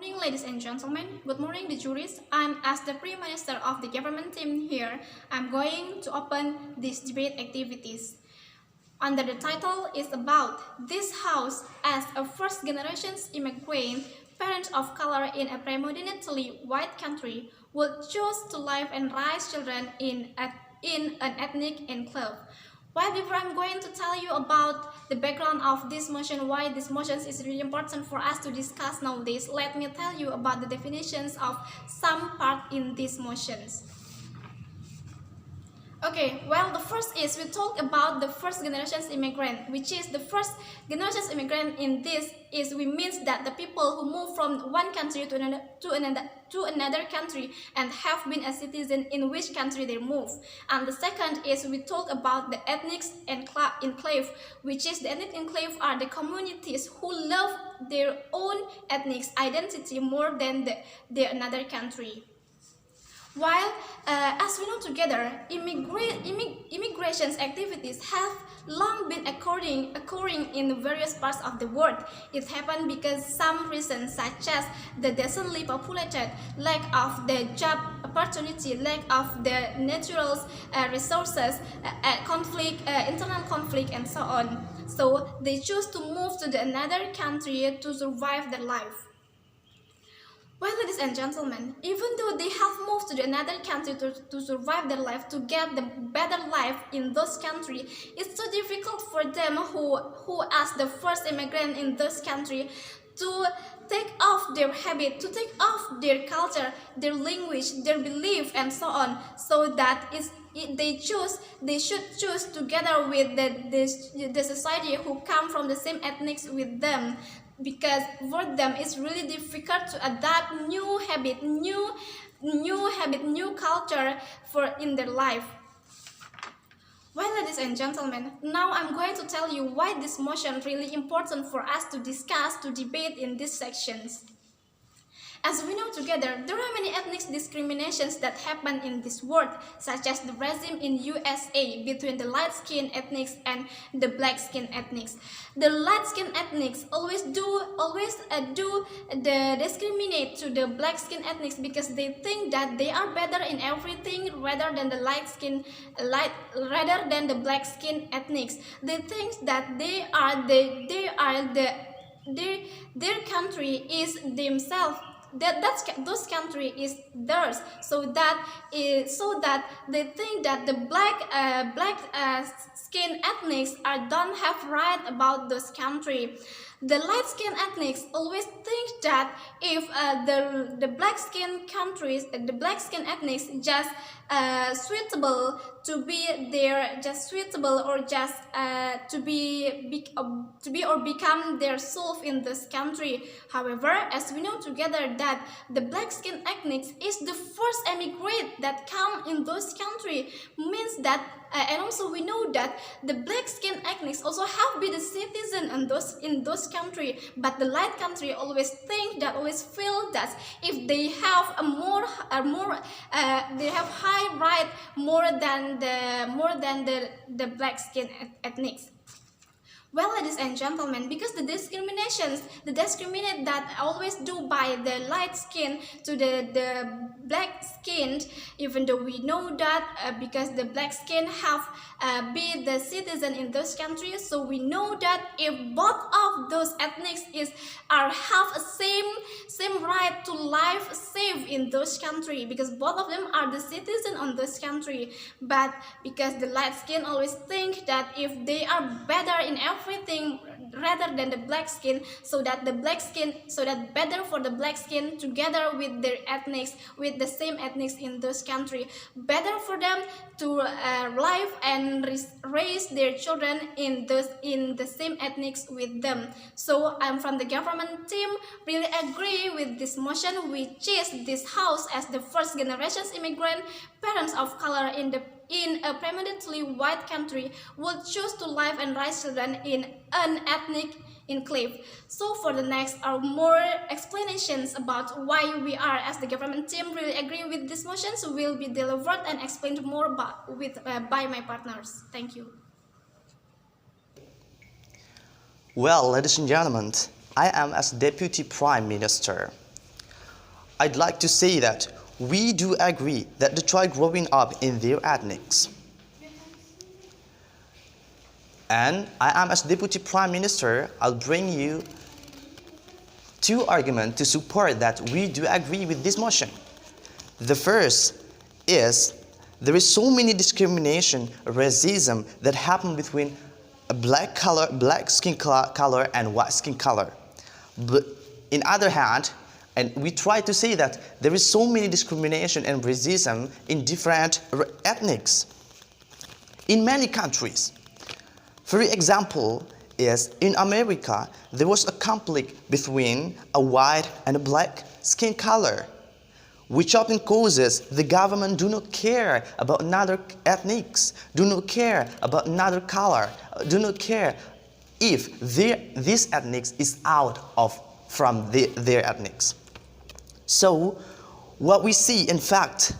morning, ladies and gentlemen. Good morning, the jurists. I'm as the Prime Minister of the government team here. I'm going to open these debate activities. Under the title is about this house as a first generation immigrant, parents of color in a predominantly white country would choose to live and raise children in an ethnic enclave. Well, before I'm going to tell you about the background of this motion, why this motion is really important for us to discuss nowadays, let me tell you about the definitions of some part in these motions. Okay, well, the first is we talk about the first generation immigrant, which is the first generation immigrant in this is we means that the people who move from one country to another country and have been a citizen in which country they move. And the second is we talk about the ethnic enclave, which is the ethnic enclave are the communities who love their own ethnic identity more than the another country. While, as we know together, immigration activities have long been occurring in various parts of the world. It happened because some reasons such as the densely populated, lack of the job opportunity, lack of the natural resources, internal conflict, and so on. So they choose to move to another country to survive their life. Well, ladies and gentlemen, even though they have moved to another country to survive their life, to get the better life in those country, it's so difficult for them who as the first immigrant in this country to take off their habit, to take off their culture, their language, their belief, and so on, so that they should choose together with the society who come from the same ethnics with them, because for them it's really difficult to adapt new habit, new culture in their life. Well, ladies and gentlemen, now I'm going to tell you why this motion is really important for us to discuss, to debate in these sections. As we know together, there are many ethnic discriminations that happen in this world, such as the regime in USA between the light-skinned ethnics and the black-skinned ethnics. The light-skinned ethnics always do the discriminate to the black-skinned ethnics because they think that they are better in everything rather than the black-skinned ethnics. They think that their country is themselves. Those country is theirs, so that they think that the black skin ethnics don't have right about this country. The light skin ethnics always think that if the black skin countries, the black skin ethnics just suitable to be there, just suitable or just to be or become their self in this country. However, as we know together that the black skin ethnics is the first immigrant that come in those country, means that and also we know that the black skin ethnics also have been a citizen in those country, but the light country always feel that if they have they have high right more than the black skin ethnics. Well, ladies and gentlemen, because the discriminate that always do by the light skin to the black skin, even though we know that because the black skin have be the citizen in those countries, so we know that if both of those ethnics have a same right to life safe in those country, because both of them are the citizen on this country, but because the light skin always think that if they are better in everything rather than the black skin, so that better for the black skin together with their ethnics, with the same ethnics in those country, better for them to live and raise their children in the same ethnics with them. So I'm from the government team really agree with this motion, which is this house as the first generation immigrant, parents of color in a predominantly white country would choose to live and raise children in an ethnic enclave. So for the next are more explanations about why we are as the government team really agree with this motion, so will be delivered and explained more by my partners. Thank you. Well, ladies and gentlemen, I am as Deputy Prime Minister. I'd like to say that we do agree that the child growing up in their ethnics. And I am, as Deputy Prime Minister, I'll bring you two arguments to support that we do agree with this motion. The first is there is so many discrimination, racism that happen between a black skin color and white skin color. But in other hand, and we try to say that there is so many discrimination and racism in different ethnics in many countries. For example, is in America, there was a conflict between a white and a black skin color, which often causes the government do not care about another ethnics, do not care about another color, do not care if this ethnics is out of from their ethnics. So what we see, in fact,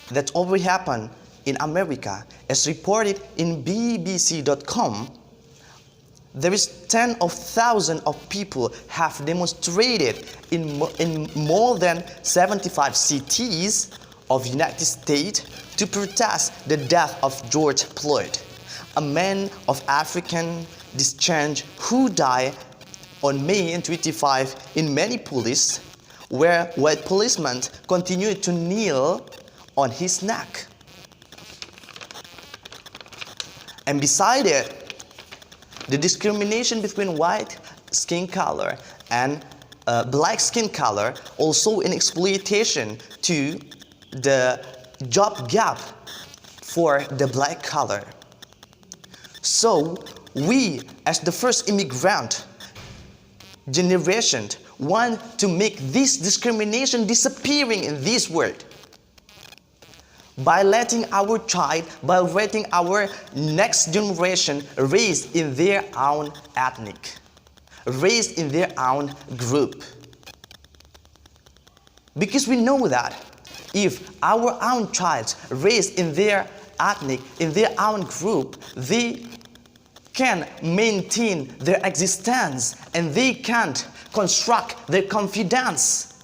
that already happened in America, as reported in BBC.com, there is tens of thousands of people have demonstrated in more than 75 cities of United States to protest the death of George Floyd, a man of African descent who died on May 25 in Minneapolis, where white policemen continued to kneel on his neck. And beside it, the discrimination between white skin color and black skin color, also in exploitation to the job gap for the black color. So we, as the first immigrant generation, want to make this discrimination disappearing in this world by letting our child, by letting our next generation raised in their own ethnic, raised in their own group. Because we know that if our own child raised in their ethnic, in their own group, they can maintain their existence and they can't construct their confidence.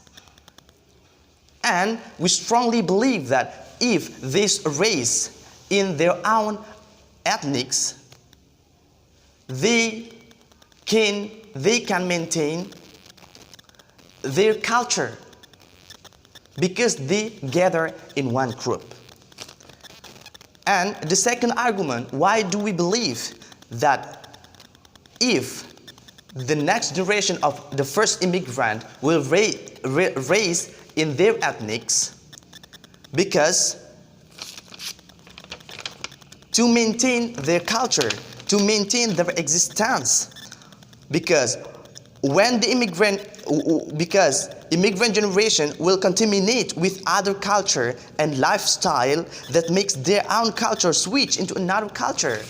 And we strongly believe that if this race in their own ethnics, they can maintain their culture because they gather in one group. And the second argument, why do we believe that if the next generation of the first immigrant will raise in their ethnics, because to maintain their culture, to maintain their existence, because when the immigrant generation will contaminate with other culture and lifestyle that makes their own culture switch into another culture.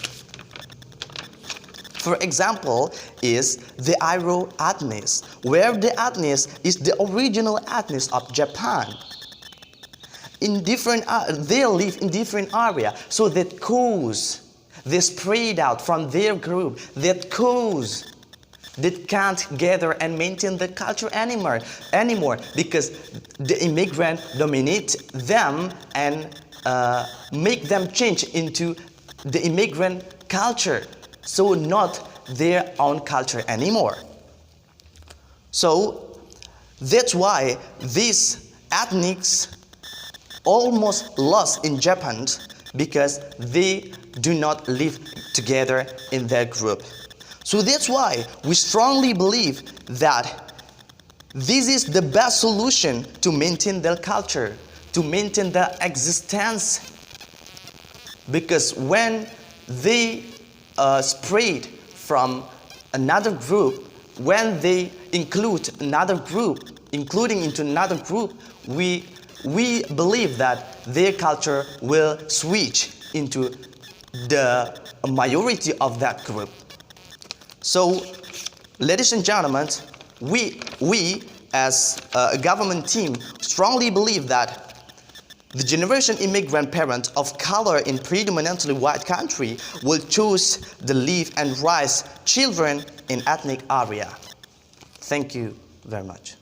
For example, is the Airo ethnics, where the ethnics is the original ethnics of Japan. In different, they live in different area, so that cause they spread out from their group. That cause that can't gather and maintain the culture anymore, because the immigrant dominate them and make them change into the immigrant culture, so not their own culture anymore. So that's why these ethnics almost lost in Japan, because they do not live together in their group. So that's why we strongly believe that this is the best solution to maintain their culture, to maintain their existence. Because when they spread from another group, when they include another group, including into another group, we believe that their culture will switch into the majority of that group. So, ladies and gentlemen, we as a government team strongly believe that the generation immigrant parents of color in predominantly white country will choose to live and raise children in ethnic area. Thank you very much.